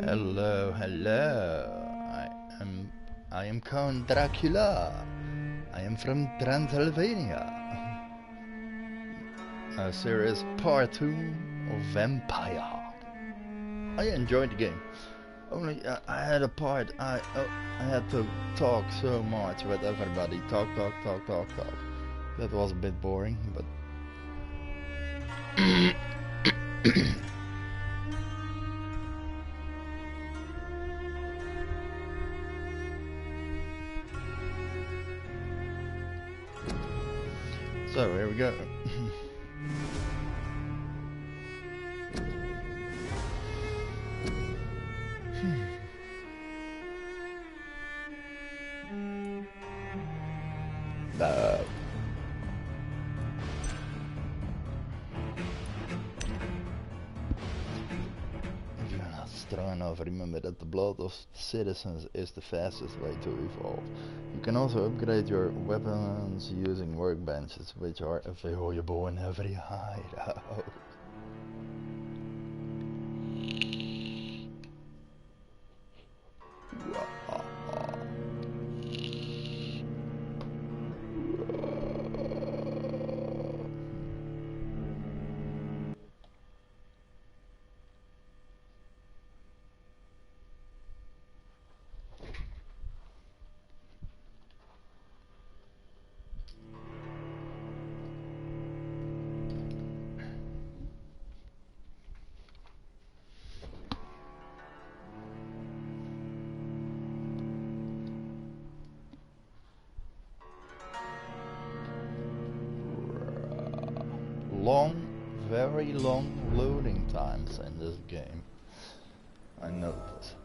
Hello, hello. am I am Count Dracula. I am from Transylvania. A series part 2 of Vampyr. I enjoyed the game. Only I had a part I had to talk so much with everybody. Talk. That was a bit boring, but so here we go. If you're not strong enough, remember that the blood of citizens is the fastest way to evolve. You can also upgrade your weapons using workbenches, which are available in every hideout. Very long loading times in this game. I noticed.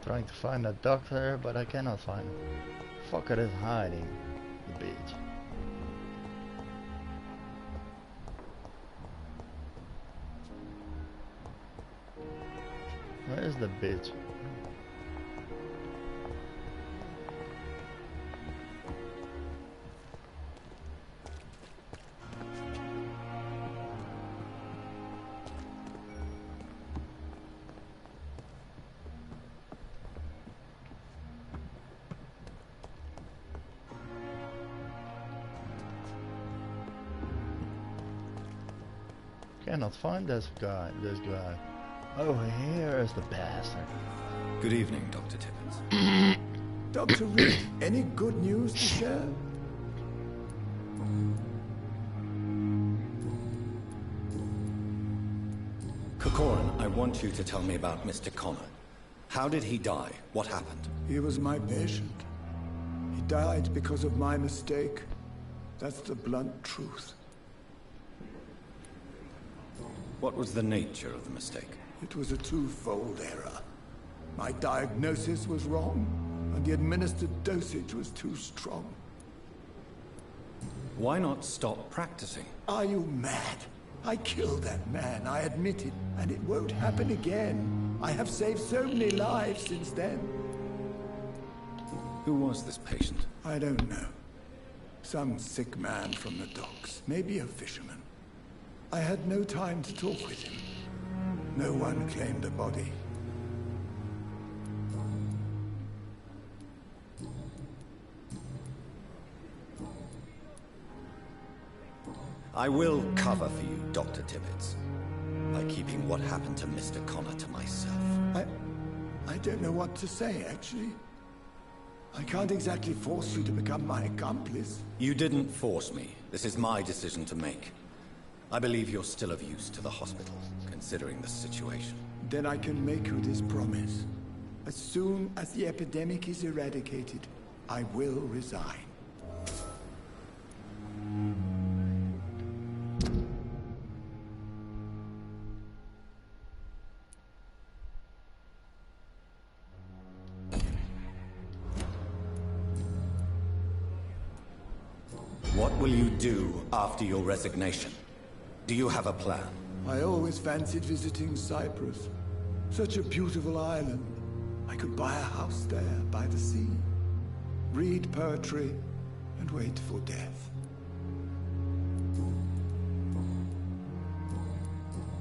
Trying to find a doctor, but I cannot find him. Fucker is hiding. The bitch. Where is the bitch? Cannot find this guy. Oh, here is the bastard. Good evening, Dr. Tibbets. Dr. Reed, any good news to share? Corcoran, I want you to tell me about Mr. Connor. How did he die? What happened? He was my patient. He died because of my mistake. That's the blunt truth. What was the nature of the mistake? It was a twofold error. My diagnosis was wrong, and the administered dosage was too strong. Why not stop practicing? Are you mad? I killed that man, I admit it, and it won't happen again. I have saved so many lives since then. Who was this patient? I don't know. Some sick man from the docks, maybe a fisherman. I had no time to talk with him. No one claimed the body. I will cover for you, Dr. Tibbets, by keeping what happened to Mr. Connor to myself. I don't know what to say, actually. I can't exactly force you to become my accomplice. You didn't force me. This is my decision to make. I believe you're still of use to the hospital, considering the situation. Then I can make you this promise. As soon as the epidemic is eradicated, I will resign. What will you do after your resignation? Do you have a plan? I always fancied visiting Cyprus. Such a beautiful island. I could buy a house there by the sea, read poetry, and wait for death.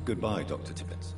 Goodbye, Dr. Tibbets.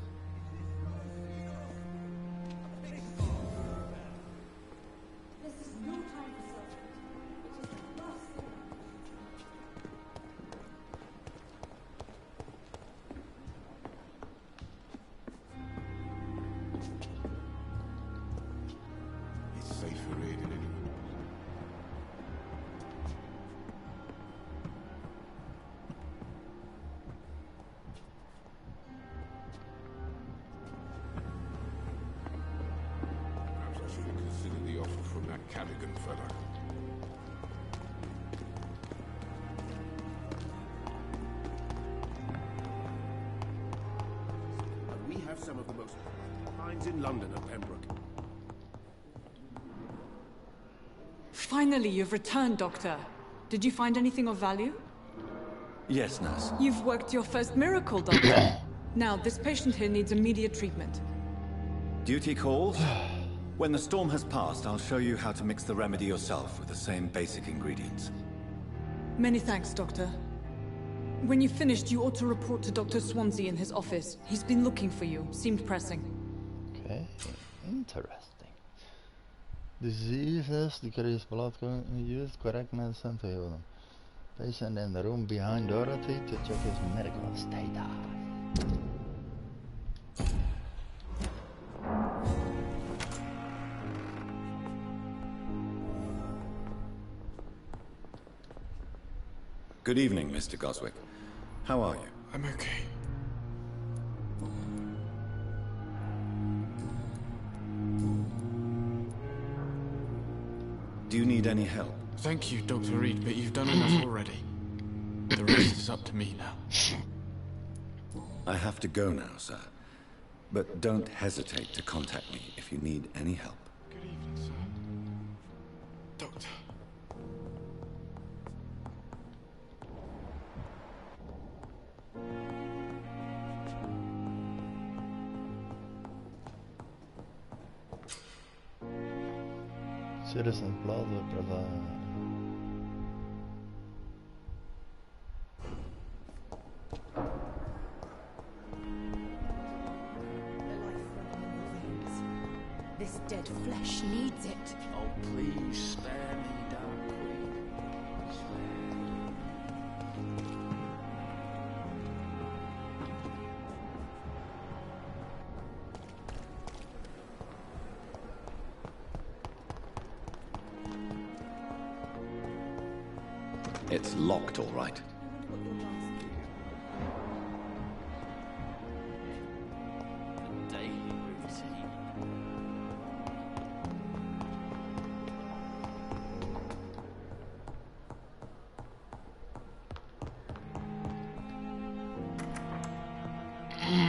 Some of the most finds in London and Pembroke. Finally, you've returned, Doctor. Did you find anything of value? Yes, nurse. You've worked your first miracle, Doctor. Now, this patient here needs immediate treatment. Duty calls? When the storm has passed, I'll show you how to mix the remedy yourself with the same basic ingredients. Many thanks, Doctor. When you've finished, you ought to report to Dr. Swansea in his office. He's been looking for you. Seemed pressing. Okay, interesting. Diseases, decrease blood use, correct medicine to heal them. Patient in the room behind Dorothy to check his medical status. Good evening, Mr. Goswick. How are you? I'm okay. Do you need any help? Thank you, Dr. Reed, but you've done enough already. The rest is up to me now. I have to go now, sir. But don't hesitate to contact me if you need any help. Good evening, sir. Doctor. Citizens Plaza provide. This dead flesh needs it. Oh, please spare me, Dark Queen. Spare me. It's locked, all right.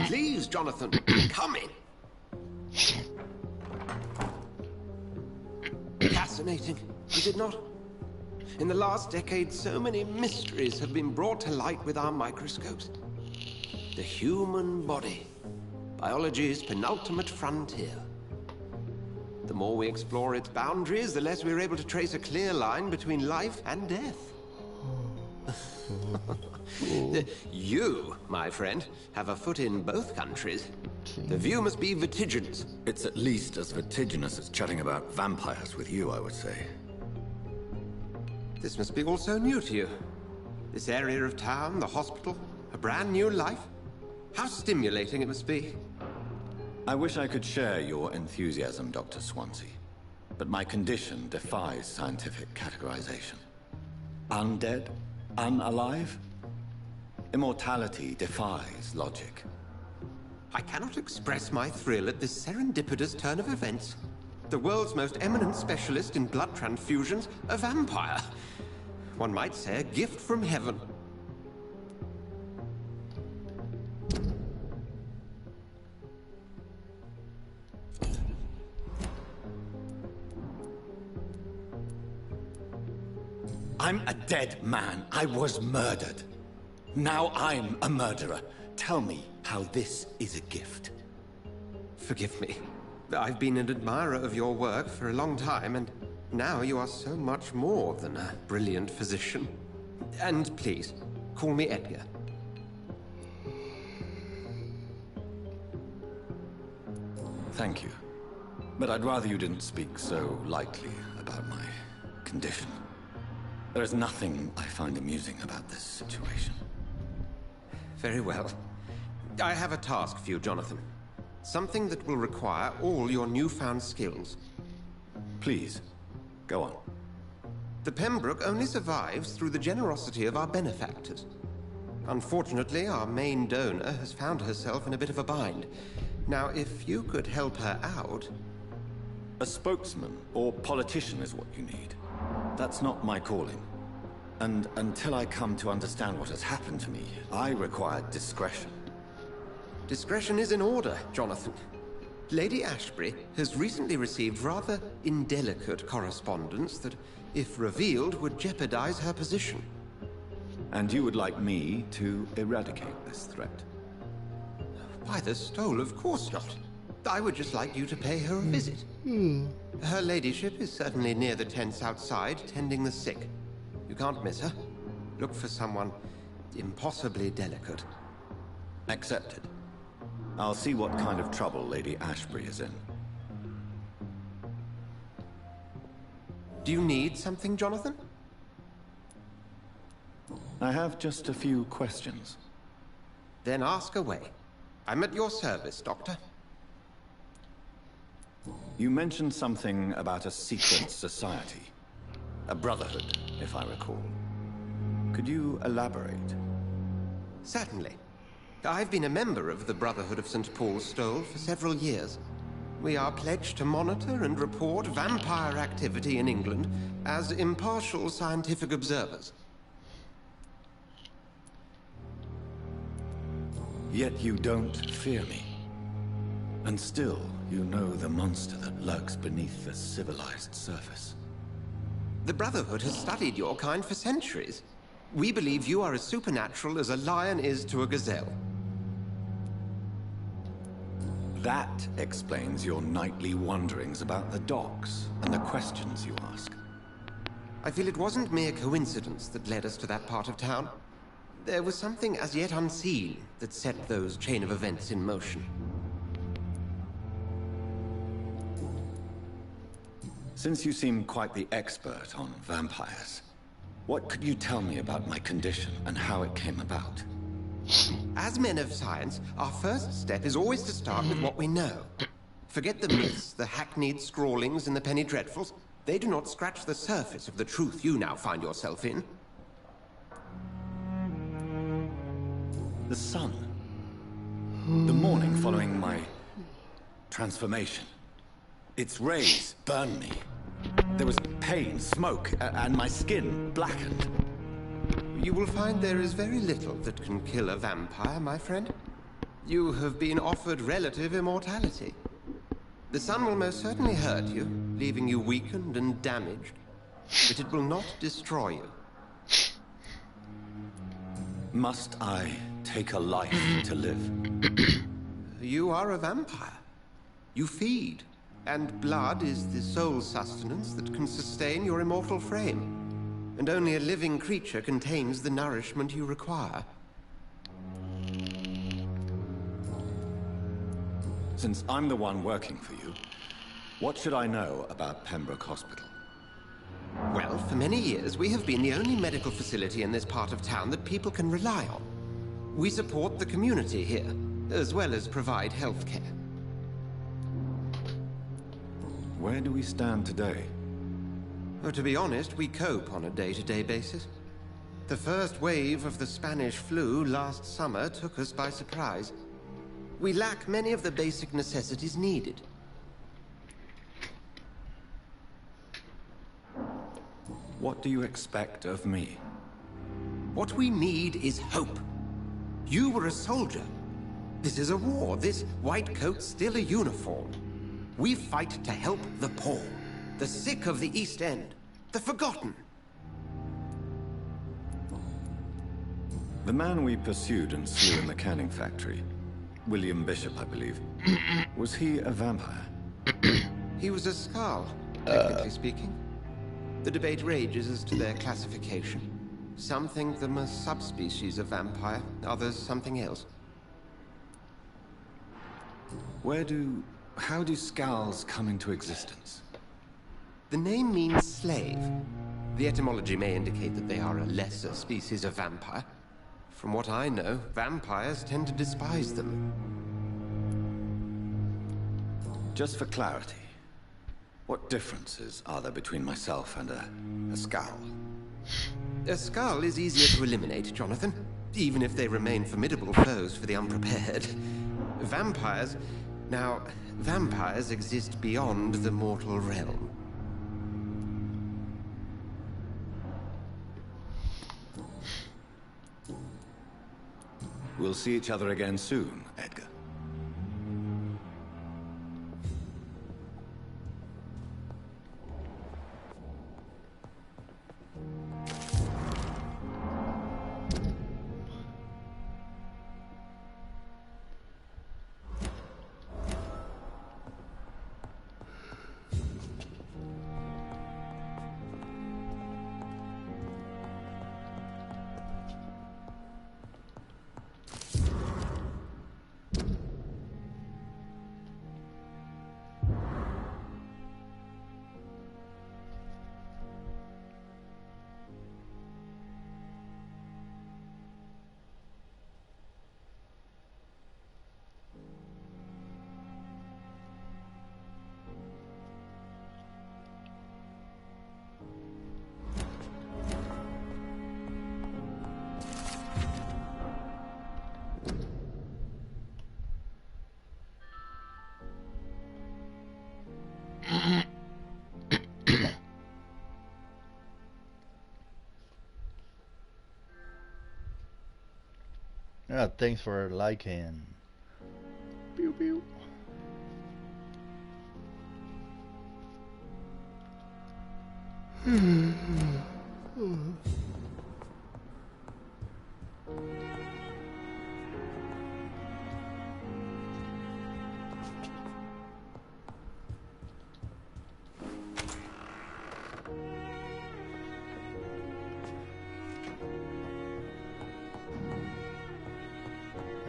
Please, Jonathan, come in. Fascinating, is it not? In the last decade, so many mysteries have been brought to light with our microscopes. The human body, biology's penultimate frontier. The more we explore its boundaries, the less we're able to trace a clear line between life and death. You, my friend, have a foot in both countries. The view must be vertiginous. It's at least as vertiginous as chatting about vampires with you, I would say. This must be all so new to you. This area of town, the hospital, a brand new life. How stimulating it must be. I wish I could share your enthusiasm, Dr. Swansea. But my condition defies scientific categorization. Undead? Unalive? Immortality defies logic. I cannot express my thrill at this serendipitous turn of events. The world's most eminent specialist in blood transfusions, a vampire. One might say a gift from heaven. I'm a dead man. I was murdered. Now I'm a murderer. Tell me how this is a gift. Forgive me. I've been an admirer of your work for a long time, and now you are so much more than a brilliant physician. And please, call me Edgar. Thank you. But I'd rather you didn't speak so lightly about my condition. There is nothing I find amusing about this situation. Very well. I have a task for you, Jonathan. Something that will require all your newfound skills. Please, go on. The Pembroke only survives through the generosity of our benefactors. Unfortunately, our main donor has found herself in a bit of a bind. Now, if you could help her out... A spokesman or politician is what you need. That's not my calling. And until I come to understand what has happened to me, I require discretion. Discretion is in order, Jonathan. Lady Ashbury has recently received rather indelicate correspondence that, if revealed, would jeopardize her position. And you would like me to eradicate this threat? By the stole, of course not. I would just like you to pay her a visit. Her ladyship is certainly near the tents outside, tending the sick. You can't miss her. Look for someone impossibly delicate. Accepted. I'll see what kind of trouble Lady Ashbury is in. Do you need something, Jonathan? I have just a few questions. Then ask away. I'm at your service, Doctor. You mentioned something about a secret society. A brotherhood, if I recall. Could you elaborate? Certainly. I've been a member of the Brotherhood of St. Paul's Stole for several years. We are pledged to monitor and report vampire activity in England as impartial scientific observers. Yet you don't fear me. And still, you know the monster that lurks beneath the civilized surface. The Brotherhood has studied your kind for centuries. We believe you are as supernatural as a lion is to a gazelle. That explains your nightly wanderings about the docks and the questions you ask. I feel it wasn't mere coincidence that led us to that part of town. There was something as yet unseen that set those chain of events in motion. Since you seem quite the expert on vampires, what could you tell me about my condition and how it came about? As men of science, our first step is always to start with what we know. Forget the myths, the hackneyed scrawlings, and the penny dreadfuls. They do not scratch the surface of the truth you now find yourself in. The sun. The morning following my transformation. Its rays burned me. There was pain, smoke, and my skin blackened. You will find there is very little that can kill a vampire, my friend. You have been offered relative immortality. The sun will most certainly hurt you, leaving you weakened and damaged, but it will not destroy you. Must I take a life to live? You are a vampire. You feed, and blood is the sole sustenance that can sustain your immortal frame. And only a living creature contains the nourishment you require. Since I'm the one working for you, what should I know about Pembroke Hospital? Well, for many years, we have been the only medical facility in this part of town that people can rely on. We support the community here, as well as provide health care. Where do we stand today? Well, to be honest, we cope on a day-to-day basis. The first wave of the Spanish flu last summer took us by surprise. We lack many of the basic necessities needed. What do you expect of me? What we need is hope. You were a soldier. This is a war. This white coat's still a uniform. We fight to help the poor, the sick of the East End, the forgotten. The man we pursued and slew in the canning factory, William Bishop, I believe, was he a vampire? He was a Skull, technically speaking. The debate rages as to their classification. Some think them a subspecies of vampire, others something else. How do Skulls come into existence? The name means slave. The etymology may indicate that they are a lesser species of vampire. From what I know, vampires tend to despise them. Just for clarity, what differences are there between myself and a Skull? A Skull is easier to eliminate, Jonathan, even if they remain formidable foes for the unprepared. Vampires... Now, vampires exist beyond the mortal realm. We'll see each other again soon, Edgar. Yeah, thanks for liking. Pew pew.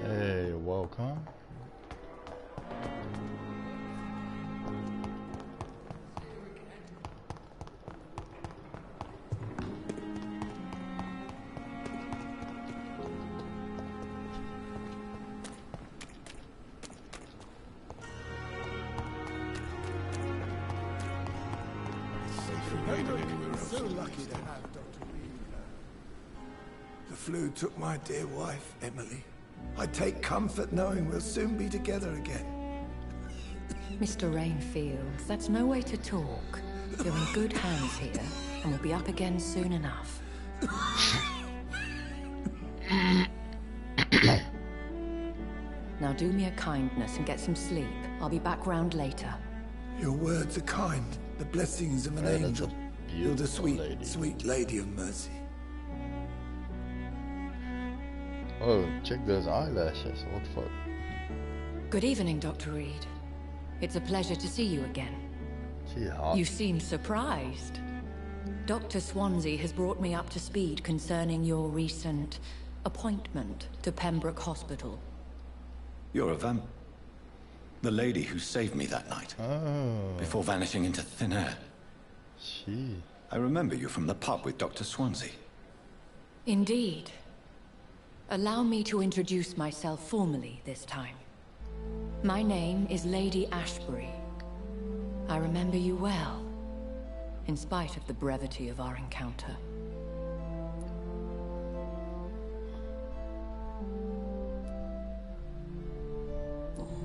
Hey, welcome. So lucky to have Dr. Reed. The flu took my dear wife, Emily. I take comfort knowing we'll soon be together again. Mr. Rainfield, that's no way to talk. You're in good hands here, and we'll be up again soon enough. Now do me a kindness and get some sleep. I'll be back round later. Your words are kind, the blessings of an angel. You're the sweet, lady. sweet lady of mercy. Oh, check those eyelashes. What the fuck? Good evening, Dr. Reed. It's a pleasure to see you again. She hot. You seem surprised. Dr. Swansea has brought me up to speed concerning your recent appointment to Pembroke Hospital. You're a vamp... The lady who saved me that night. Oh. Before vanishing into thin air. She. I remember you from the pub with Dr. Swansea. Indeed. Allow me to introduce myself formally this time. My name is Lady Ashbury. I remember you well, in spite of the brevity of our encounter.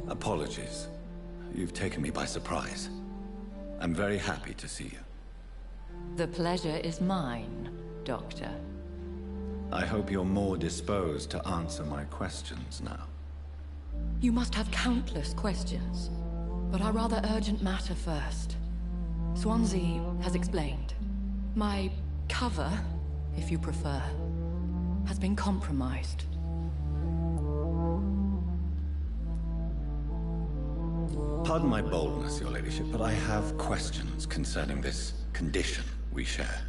Apologies. You've taken me by surprise. I'm very happy to see you. The pleasure is mine, Doctor. I hope you're more disposed to answer my questions now. You must have countless questions, but our rather urgent matter first. Swansea has explained. My cover, if you prefer, has been compromised. Pardon my boldness, Your Ladyship, but I have questions concerning this condition we share.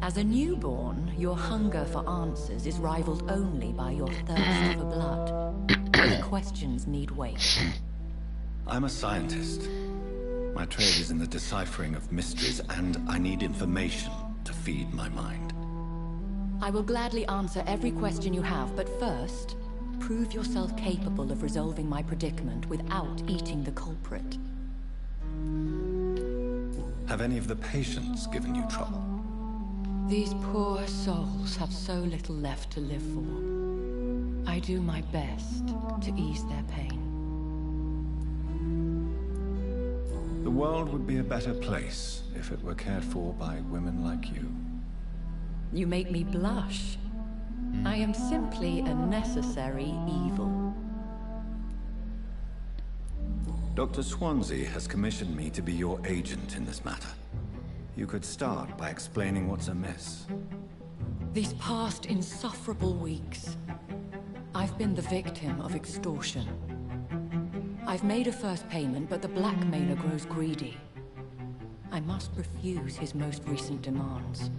As a newborn, your hunger for answers is rivaled only by your thirst for blood. The questions need weight. I'm a scientist. My trade is in the deciphering of mysteries, and I need information to feed my mind. I will gladly answer every question you have, but first, prove yourself capable of resolving my predicament without eating the culprit. Have any of the patients given you trouble? These poor souls have so little left to live for. I do my best to ease their pain. The world would be a better place if it were cared for by women like you. You make me blush. I am simply a necessary evil. Dr. Swansea has commissioned me to be your agent in this matter. You could start by explaining what's amiss. These past insufferable weeks, I've been the victim of extortion. I've made a first payment, but the blackmailer grows greedy. I must refuse his most recent demands.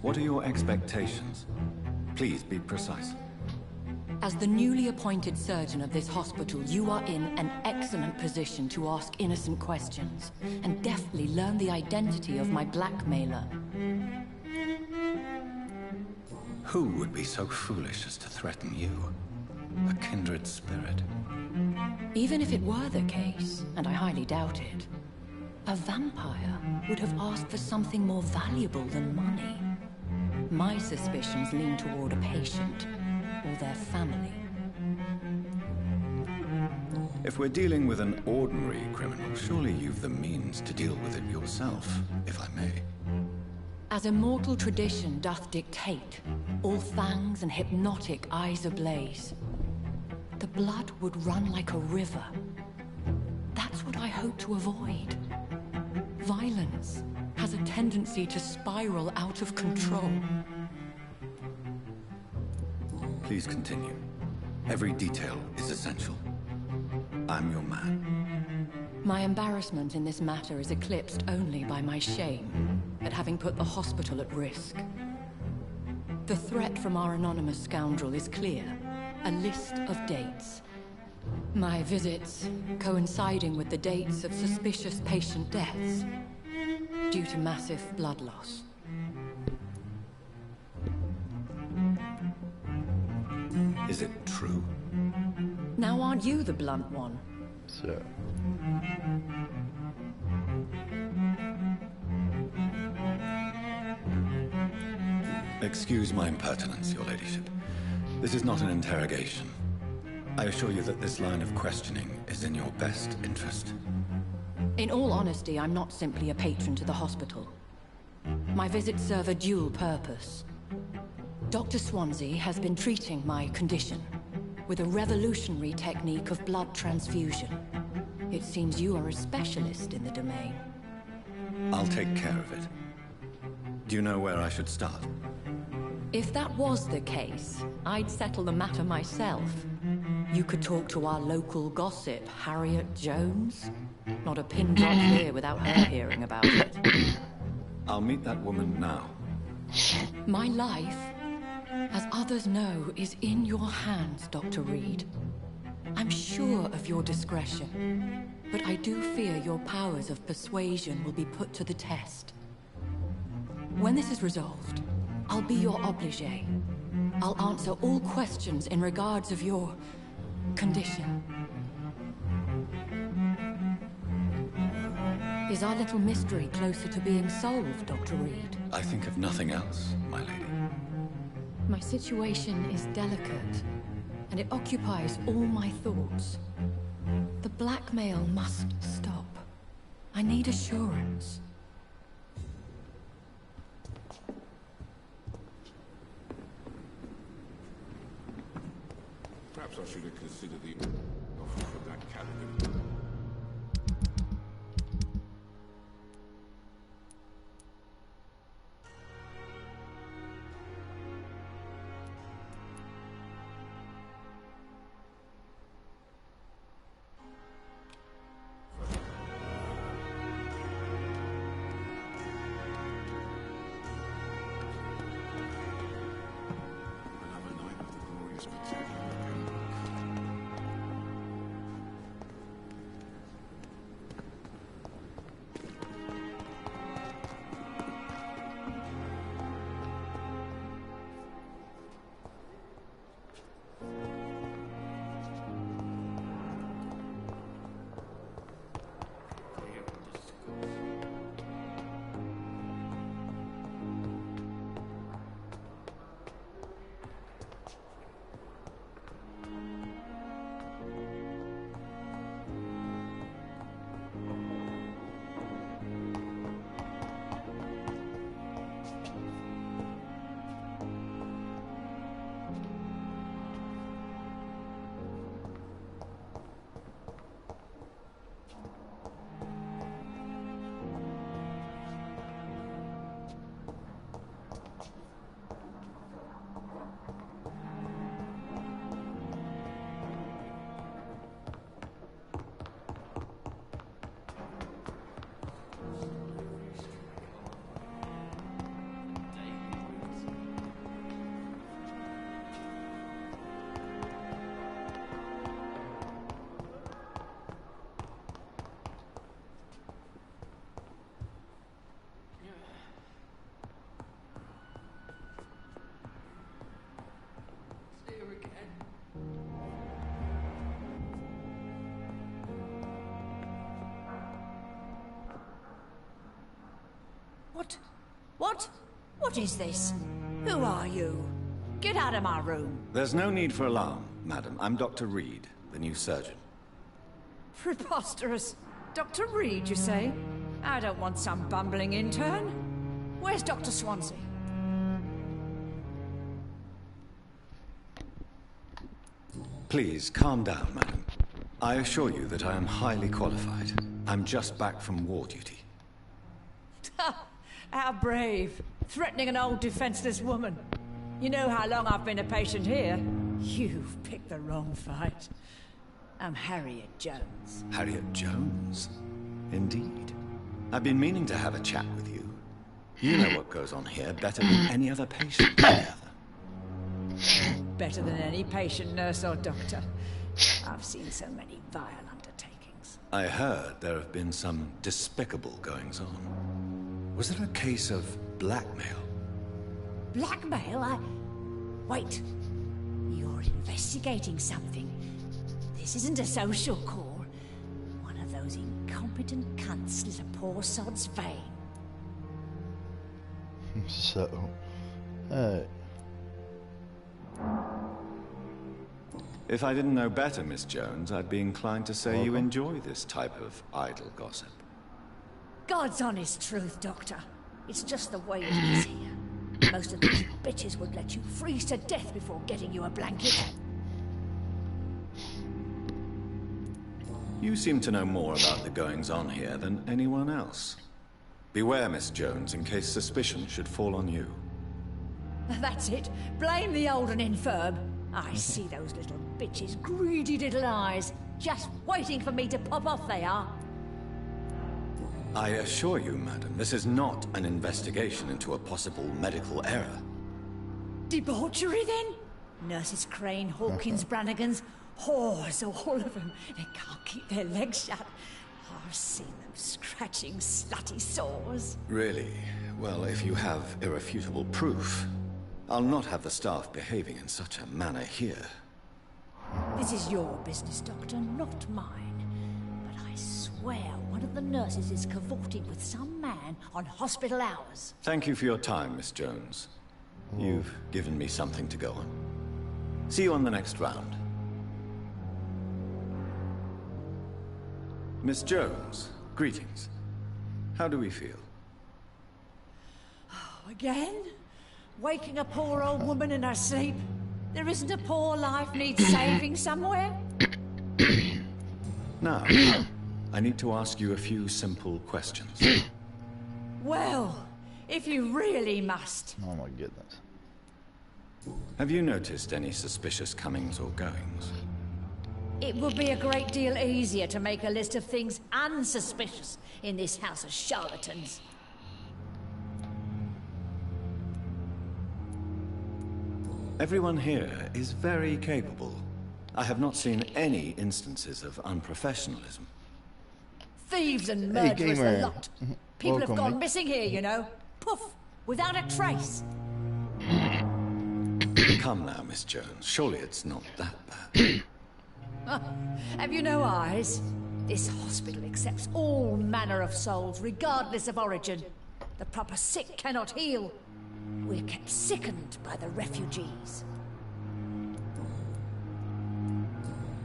What are your expectations? Please be precise. As the newly appointed surgeon of this hospital, you are in an excellent position to ask innocent questions and deftly learn the identity of my blackmailer. Who would be so foolish as to threaten you? A kindred spirit. Even if it were the case, and I highly doubt it, a vampire would have asked for something more valuable than money. My suspicions lean toward a patient or their family. If we're dealing with an ordinary criminal, surely you've the means to deal with it yourself, if I may. As immortal tradition doth dictate, all fangs and hypnotic eyes ablaze, the blood would run like a river. That's what I hope to avoid. Violence has a tendency to spiral out of control. Please continue. Every detail is essential. I'm your man. My embarrassment in this matter is eclipsed only by my shame at having put the hospital at risk. The threat from our anonymous scoundrel is clear. A list of dates. My visits coinciding with the dates of suspicious patient deaths due to massive blood loss. Is it true? Now aren't you the blunt one? So. Excuse my impertinence, your ladyship. This is not an interrogation. I assure you that this line of questioning is in your best interest. In all honesty, I'm not simply a patron to the hospital. My visits serve a dual purpose. Dr. Swansea has been treating my condition with a revolutionary technique of blood transfusion. It seems you are a specialist in the domain. I'll take care of it. Do you know where I should start? If that was the case, I'd settle the matter myself. You could talk to our local gossip, Harriet Jones. Not a pin drop here without her hearing about it. I'll meet that woman now. My life, as others know, is in your hands, Dr. Reed. I'm sure of your discretion, but I do fear your powers of persuasion will be put to the test. When this is resolved, I'll be your obligé. I'll answer all questions in regards of your condition. Is our little mystery closer to being solved, Dr. Reed? I think of nothing else, my lady. My situation is delicate, and it occupies all my thoughts. The blackmail must stop. I need assurance. Perhaps I should have considered the offer for that category. Another night of the glorious spectacular. What is this? Who are you? Get out of my room. There's no need for alarm, madam. I'm Dr. Reed, the new surgeon. Preposterous. Dr. Reed, you say? I don't want some bumbling intern. Where's Dr. Swansea? Please, calm down, madam. I assure you that I am highly qualified. I'm just back from war duty. How brave. Threatening an old defenseless woman. You know how long I've been a patient here? You've picked the wrong fight. I'm Harriet Jones. Harriet Jones? Indeed. I've been meaning to have a chat with you. You know what goes on here better than any other patient, I gather. Better than any patient, nurse or doctor. I've seen so many vile undertakings. I heard there have been some despicable goings-on. Was there a case of blackmail? Blackmail? Wait. You're investigating something. This isn't a social call. One of those incompetent cunts slit a poor sod's vein. So, If I didn't know better, Miss Jones, I'd be inclined to say you enjoy this type of idle gossip. God's honest truth, Doctor. It's just the way it is here. Most of these bitches would let you freeze to death before getting you a blanket. You seem to know more about the goings-on here than anyone else. Beware, Miss Jones, in case suspicion should fall on you. That's it. Blame the old and infirm. I see those little bitches' greedy little eyes. Just waiting for me to pop off they are. I assure you, madam, this is not an investigation into a possible medical error. Debauchery, then? Nurses Crane, Hawkins, Brannigans, whores, all of them. They can't keep their legs shut. I've seen them scratching slutty sores. Really? Well, if you have irrefutable proof, I'll not have the staff behaving in such a manner here. This is your business, Doctor, not mine. But I swear one of the nurses is cavorting with some man on hospital hours. Thank you for your time, Miss Jones. You've given me something to go on. See you on the next round. Miss Jones, greetings. How do we feel? Oh, again? Waking a poor old woman in her sleep? There isn't a poor life needs saving somewhere? Now, I need to ask you a few simple questions. Well, if you really must. Oh my goodness. Have you noticed any suspicious comings or goings? It would be a great deal easier to make a list of things unsuspicious in this house of charlatans. Everyone here is very capable. I have not seen any instances of unprofessionalism. Thieves and murderers gamer. a lot. People have Welcome, gone mate. missing here, you know. Poof, without a trace. Come now, Miss Jones. Surely it's not that bad. Have you no eyes? This hospital accepts all manner of souls, regardless of origin. The proper sick cannot heal. We're kept sickened by the refugees.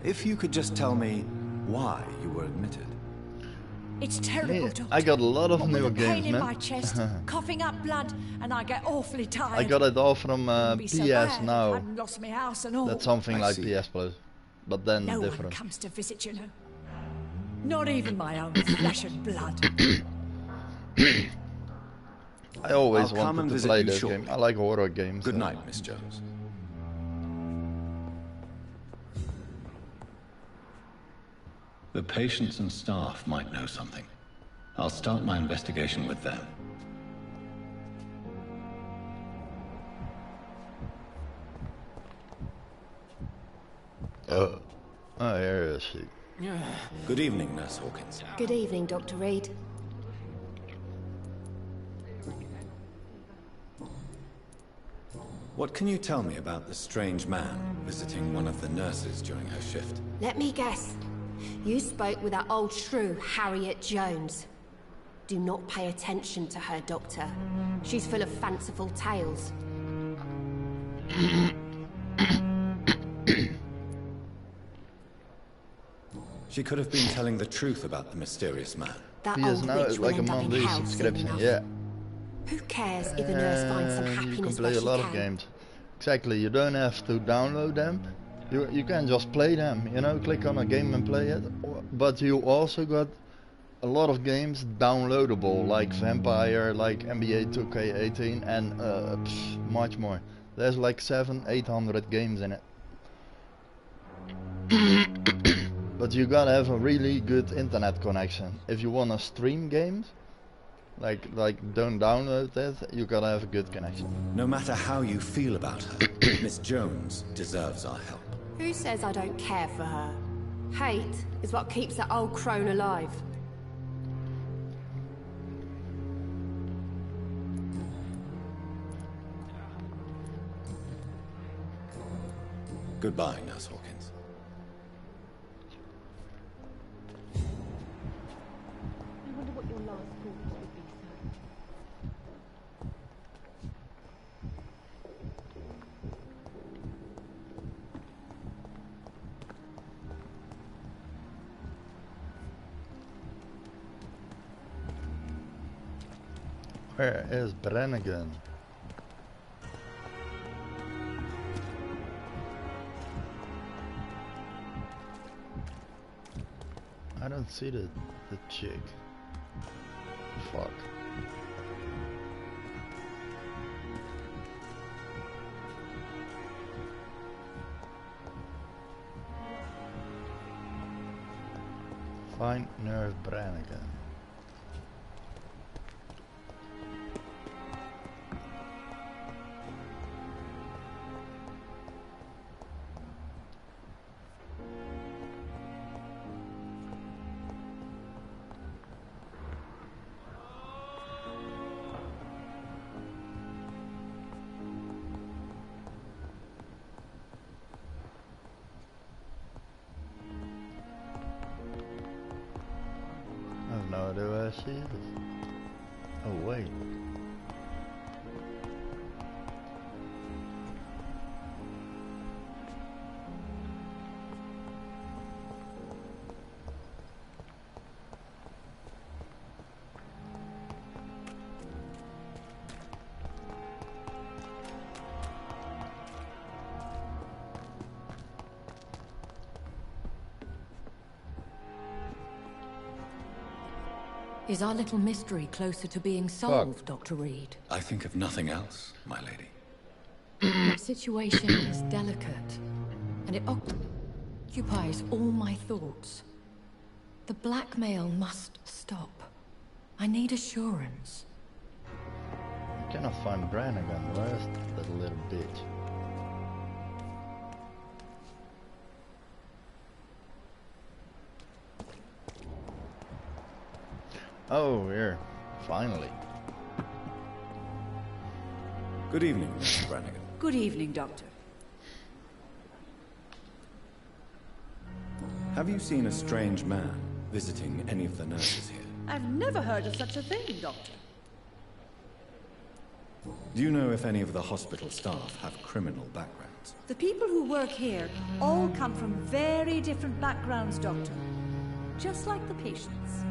If you could just tell me why you were admitted. It's terrible, Yeah, Doctor. I got a lot of What new with a pain games, in man. my chest, coughing up blood, and I get awfully tired. I got it all from Wouldn't be so PS bad if now. I hadn't lost my house and all. That's something I like see. PS Plus, but then No one different. comes to visit, you know. Not even my own flesh and blood. I always I'll come and wanted to visit play you this shortly. game. I like horror games. Good so- night, Miss Jones. The patients and staff might know something. I'll start my investigation with them. Oh, here is she. Good evening, Nurse Hawkins. Good evening, Dr. Reed. What can you tell me about the strange man visiting one of the nurses during her shift? Let me guess. You spoke with that old shrew, Harriet Jones. Do not pay attention to her, Doctor. She's full of fanciful tales. She could have been telling the truth about the mysterious man. That PS old Now witch is will like a end up in monthly hell soon subscription, enough. yeah. Who cares if a nurse finds some You happiness can where play a she lot can? of games. Exactly, you don't have to download them. You can just play them, you know, click on a game and play it. But you also got a lot of games downloadable, like Vampyr, like NBA 2K18 and much more. There's like 700-800 games in it. But you gotta have a really good internet connection. If you wanna stream games, like don't download it, you gotta have a good connection. No matter how you feel about her, Miss Jones deserves our help. Who says I don't care for her? Hate is what keeps that old crone alive. Goodbye, Nurse Hawkins. I wonder what your last thoughts would be, sir. Where is Brannigan? I don't see the chick. Fuck. Find Nurse Brannigan. No idea where she is. Oh wait. Is our little mystery closer to being solved, Dr. Reed? I think of nothing else, my lady. The situation is delicate, and it occupies all my thoughts. The blackmail must stop. I need assurance. I cannot find Brannigan. Where's that little bitch? Oh, here. Finally. Good evening, Mr. Brannigan. Good evening, Doctor. Have you seen a strange man visiting any of the nurses here? I've never heard of such a thing, Doctor. Do you know if any of the hospital staff have criminal backgrounds? The people who work here all come from very different backgrounds, Doctor. Just like the patients.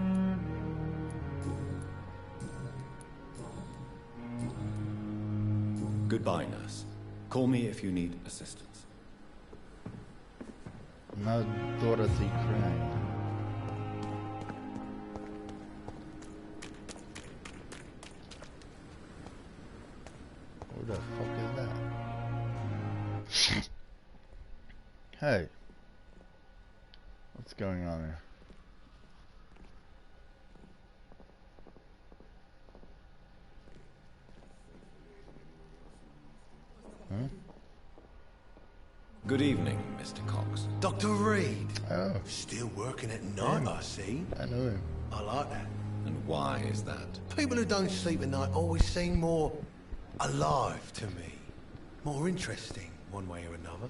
Goodbye, nurse. Call me if you need assistance. No Dorothy Crane. Who the fuck is that? Hey. What's going on here? Huh? Good evening, Mr. Cox. Dr. Reed. Oh. Still working at night, I see. I know him. I like that. And why is that? People who don't sleep at night always seem more alive to me. More interesting, one way or another.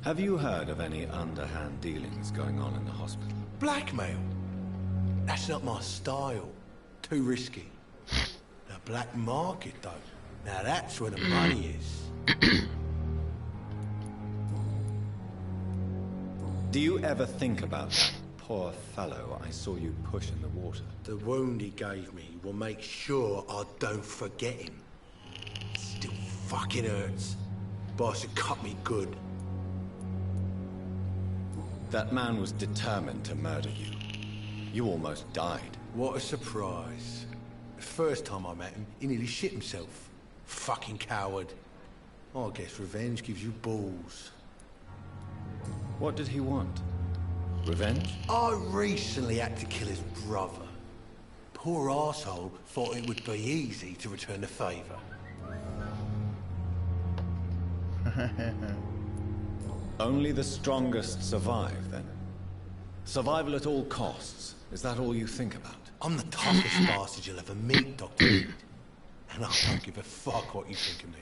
Have you heard of any underhand dealings going on in the hospital? Blackmail? That's not my style. Too risky. The black market, though. Now that's where the money is. Do you ever think about that poor fellow I saw you push in the water? The wound he gave me will make sure I don't forget him. It still fucking hurts. Boss had cut me good. That man was determined to murder you. You almost died. What a surprise. The first time I met him, he nearly shit himself. Fucking coward. I guess revenge gives you balls. What did he want? Revenge? I recently had to kill his brother. Poor arsehole thought it would be easy to return the favour. Only the strongest survive, then? Survival at all costs. Is that all you think about? I'm the toughest bastard you'll ever meet, Dr. Reed. And I don't give a fuck what you think of me.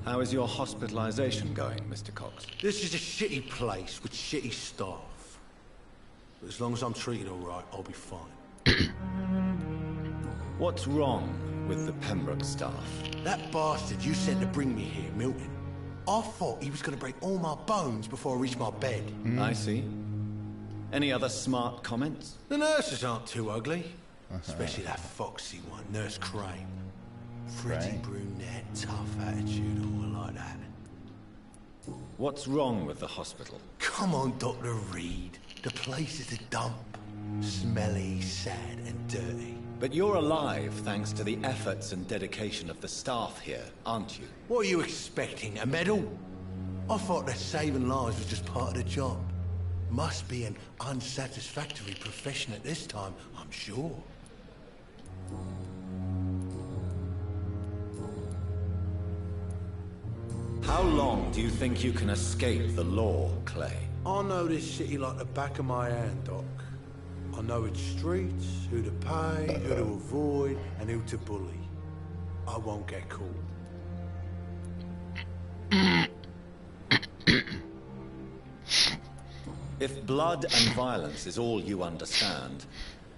How is your hospitalization going, Mr. Cox? This is a shitty place with shitty staff. But as long as I'm treated all right, I'll be fine. What's wrong with the Pembroke staff? That bastard you sent to bring me here, Milton. I thought he was going to break all my bones before I reached my bed. I see. Any other smart comments? The nurses aren't too ugly. Especially that foxy one, Nurse Crane. Pretty brunette, tough attitude, all like that. What's wrong with the hospital? Come on, Dr. Reed. The place is a dump. Smelly, sad, and dirty. But you're alive thanks to the efforts and dedication of the staff here, aren't you? What are you expecting, a medal? I thought that saving lives was just part of the job. Must be an unsatisfactory profession at this time, I'm sure. How long do you think you can escape the law, Clay? I know this city like the back of my hand, Doc. I know its streets, who to pay, who to avoid, and who to bully. I won't get caught. If blood and violence is all you understand,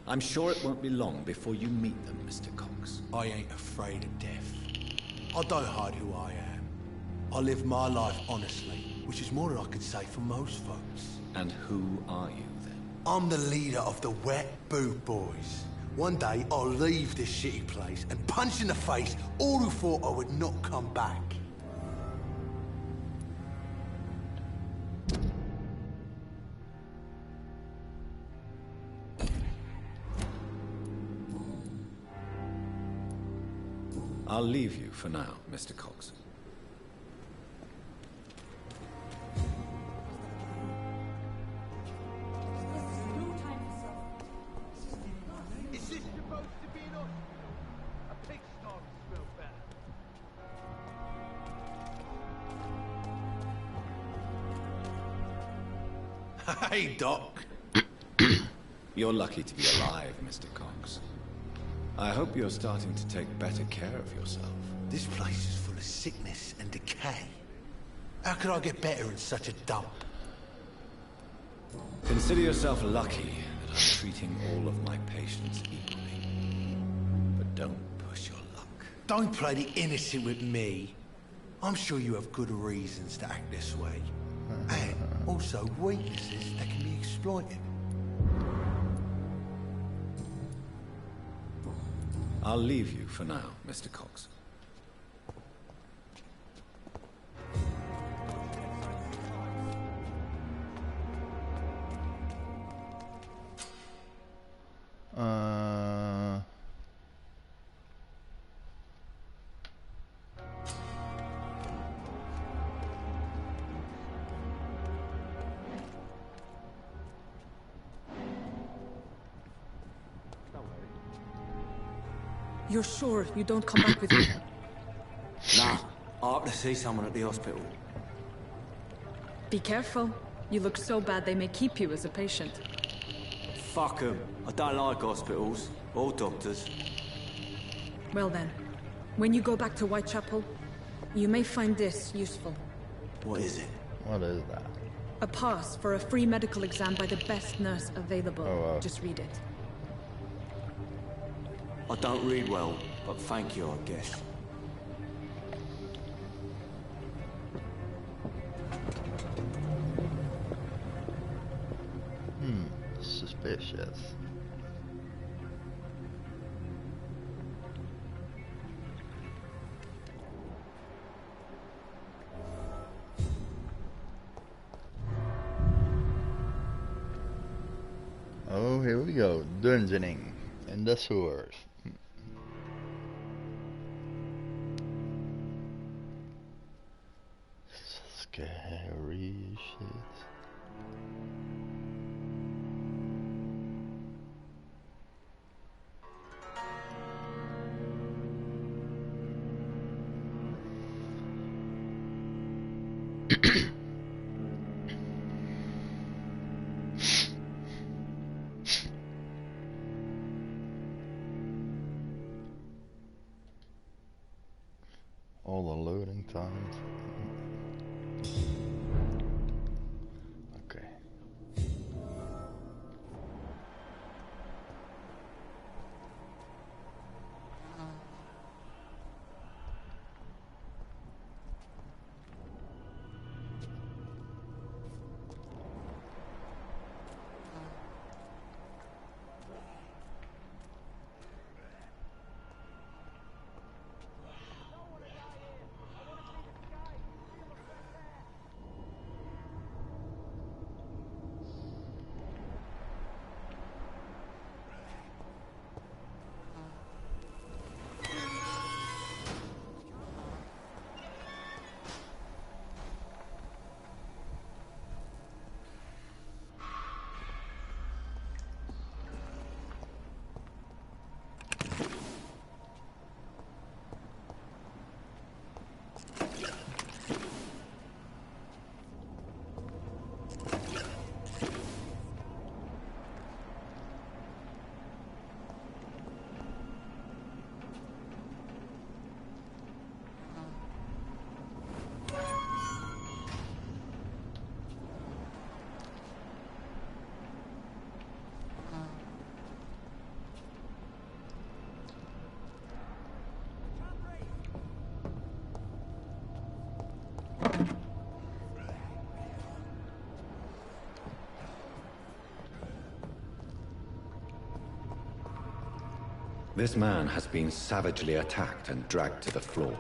I'm sure it won't be long before you meet them, Mr. Cox. I ain't afraid of death. I don't hide who I am. I live my life honestly, which is more than I could say for most folks. And who are you, then? I'm the leader of the Wet Boot Boys. One day, I'll leave this shitty place and punch in the face all who thought I would not come back. I'll leave you for now, Mr. Cox. Is this supposed to be an a pig starting to smell better? Hey, Doc. You're lucky to be alive, Mr. Cox. I hope you're starting to take better care of yourself. This place is full of sickness and decay. How could I get better in such a dump? Consider yourself lucky that I'm treating all of my patients equally. But don't push your luck. Don't play the innocent with me. I'm sure you have good reasons to act this way. And also weaknesses that can be exploited. I'll leave you for now, Mr. Cox. You're sure you don't come back with me? Nah, I have to see someone at the hospital. Be careful. You look so bad they may keep you as a patient. Fuck 'em. I don't like hospitals or doctors. Well then, when you go back to Whitechapel, you may find this useful. What is it? What is that? A pass for a free medical exam by the best nurse available. Oh, wow. Just read it. I don't read well, but thank you, I guess. Suspicious. Oh, here we go. Dungeoning in the sewers. Scary shit. All the loading times. Okay. This man has been savagely attacked and dragged to the floor.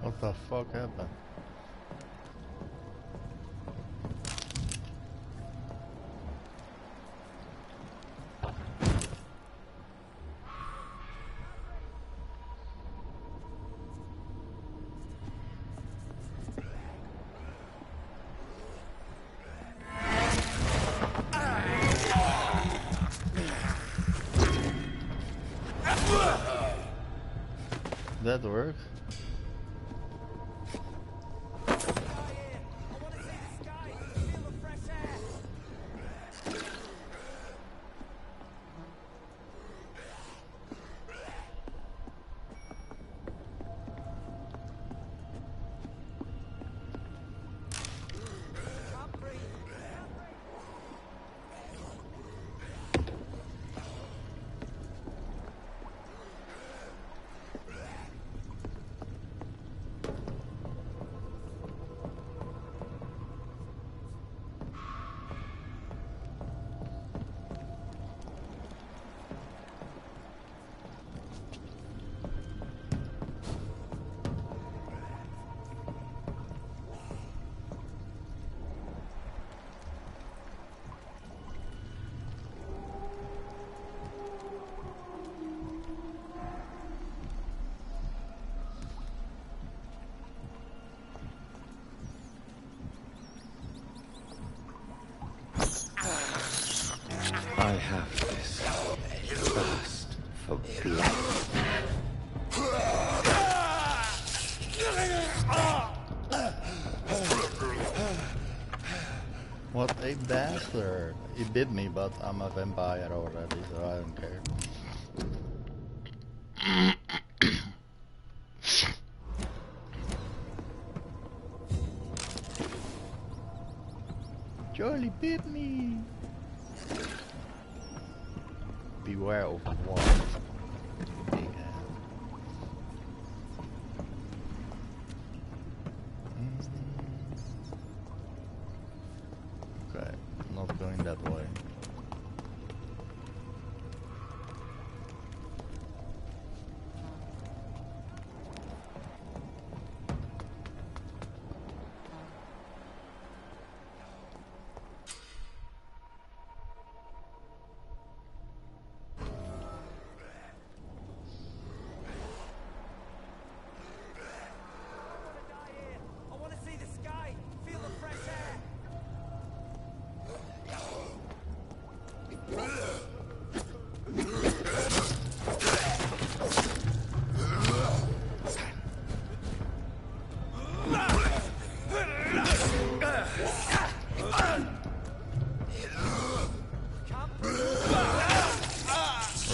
What the fuck happened? That works. I have this thirst for blood. What a bastard! He bit me, but I'm a vampire already, so I don't care. Charlie bit me! Beware of what? Big hand. Okay, not going that way.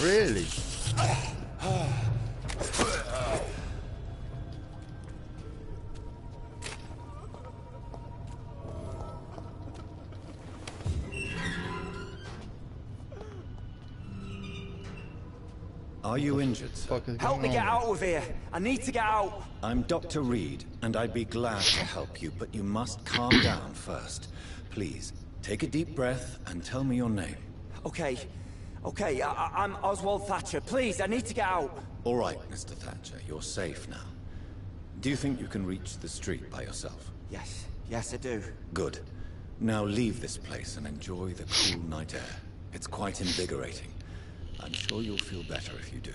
Really? Are you injured, sir? Help me get out of here! I need to get out! I'm Dr. Reed, and I'd be glad to help you, but you must calm down first. Please, take a deep breath and tell me your name. Okay, I'm Oswald Thatcher. Please, I need to get out. All right, Mr. Thatcher, you're safe now. Do you think you can reach the street by yourself? Yes. Yes, I do. Good. Now leave this place and enjoy the cool night air. It's quite invigorating. I'm sure you'll feel better if you do.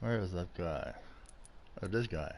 Where is that guy? Oh, this guy.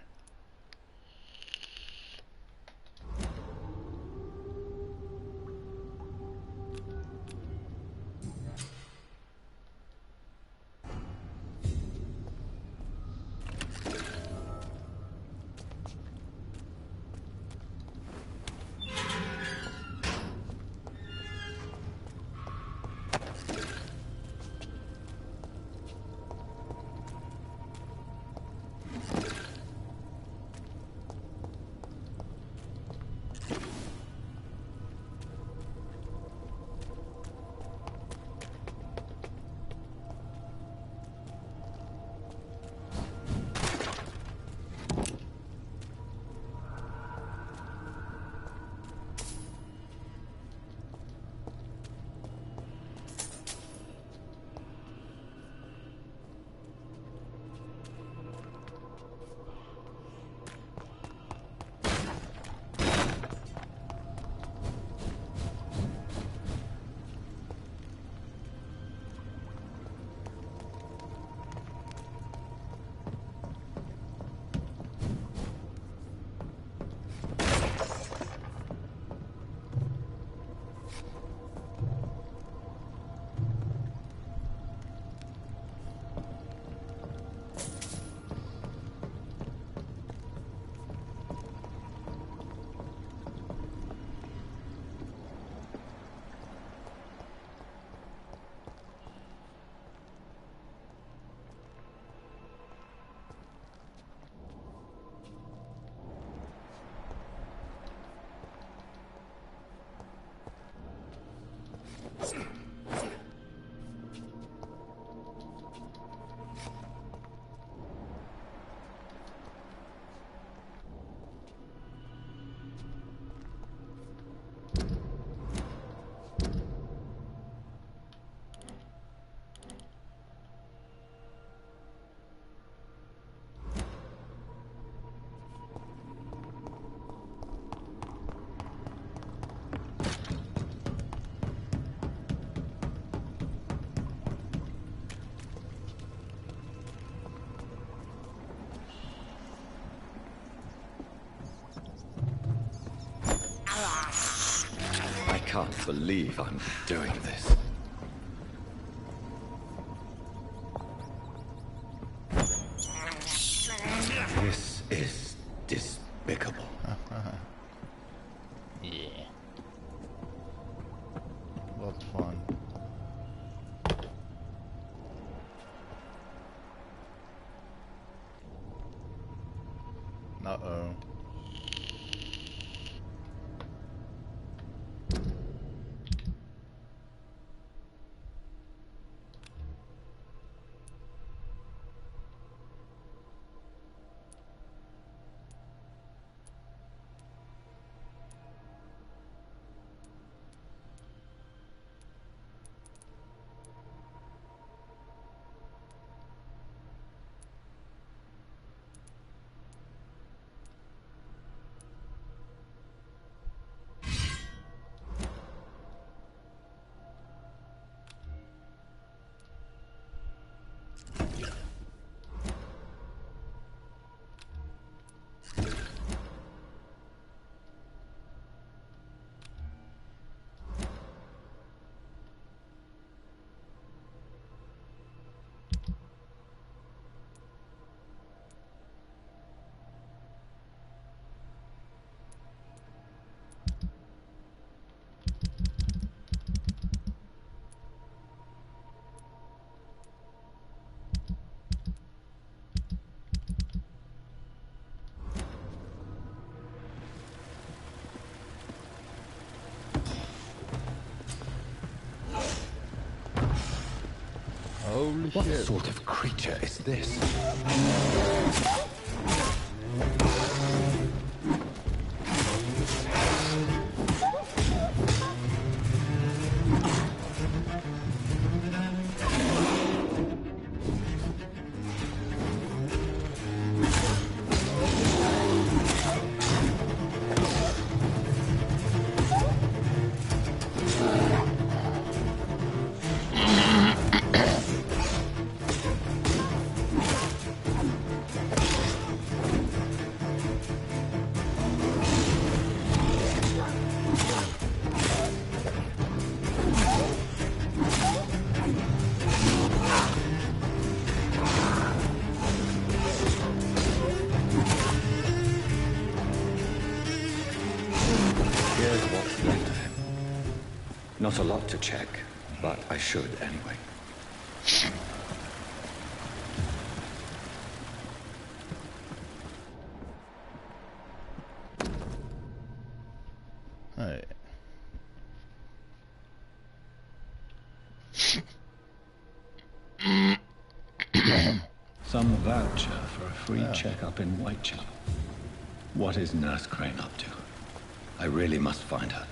I can't believe I'm doing this. This is despicable. Yeah. What fun. Uh-oh. What sort of creature is this? Not a lot to check, but I should anyway. Hey. Some voucher for a free checkup in Whitechapel. What is Nurse Crane up to? I really must find her.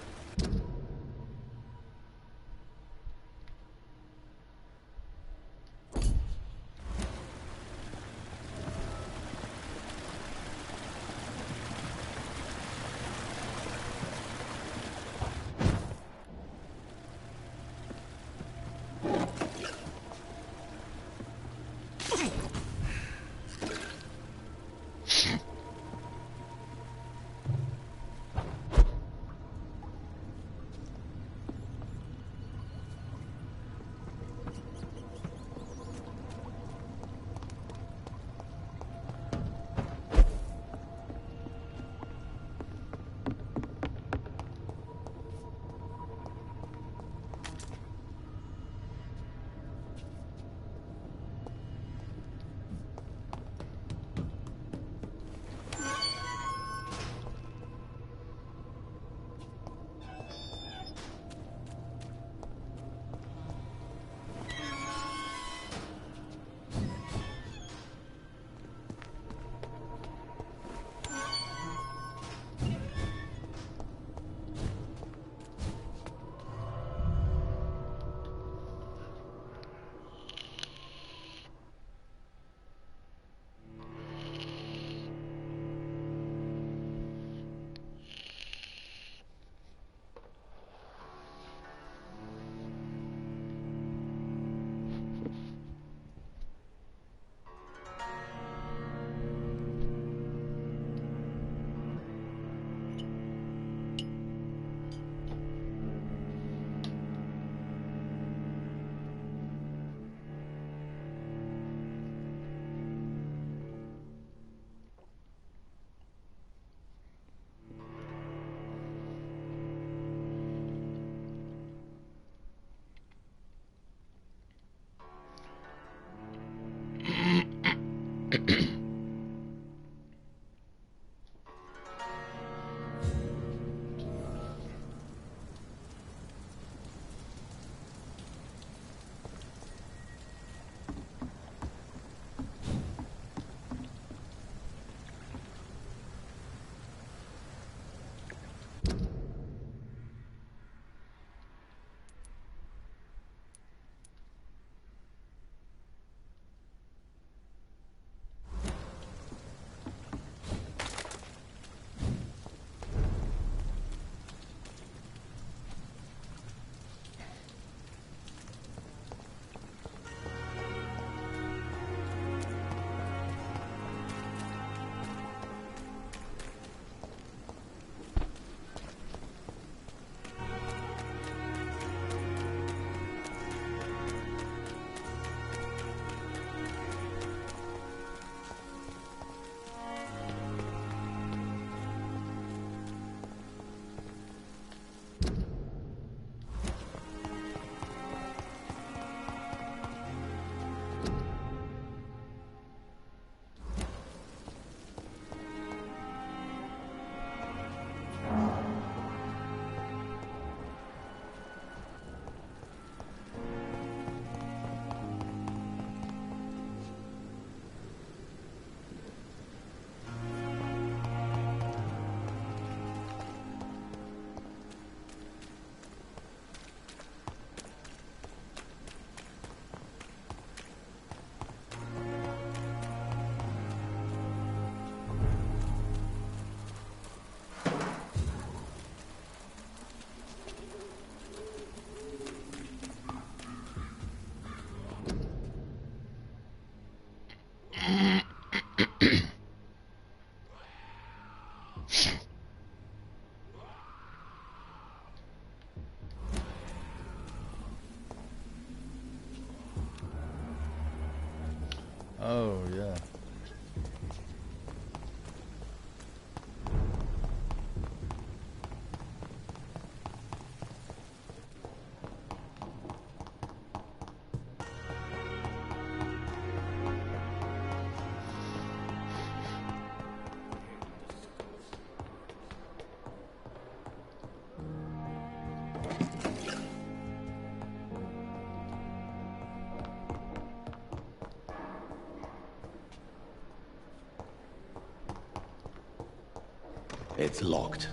Oh, yeah. It's locked.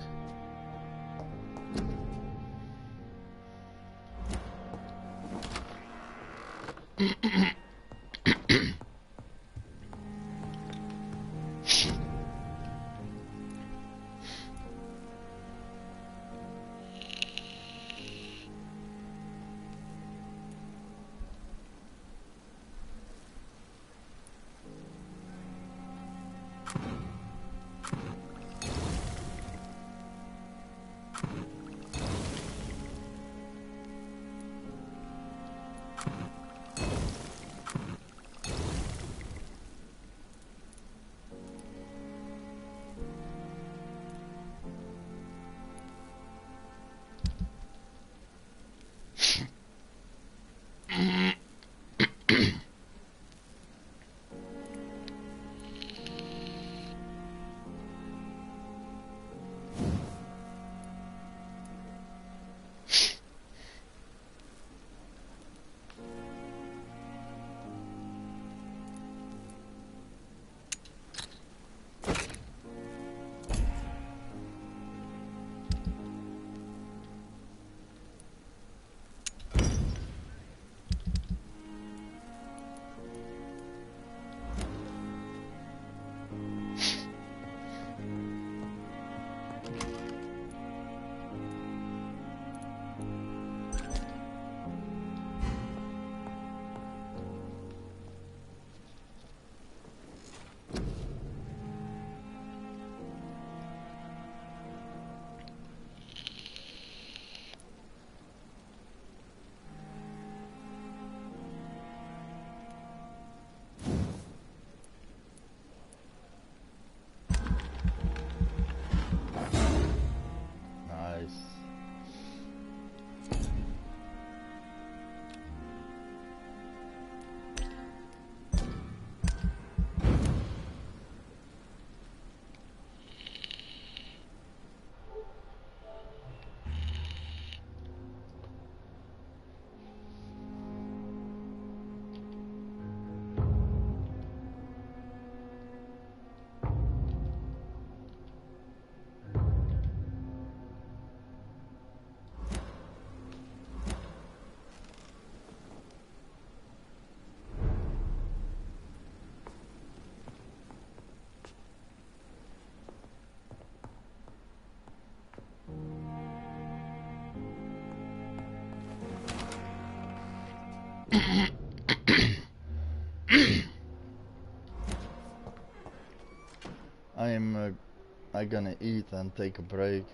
I'm gonna eat and take a break,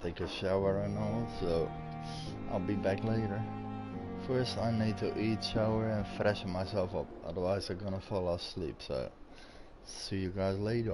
take a shower and all, so I'll be back later. First I need to eat, shower and freshen myself up, otherwise I'm gonna fall asleep, so see you guys later.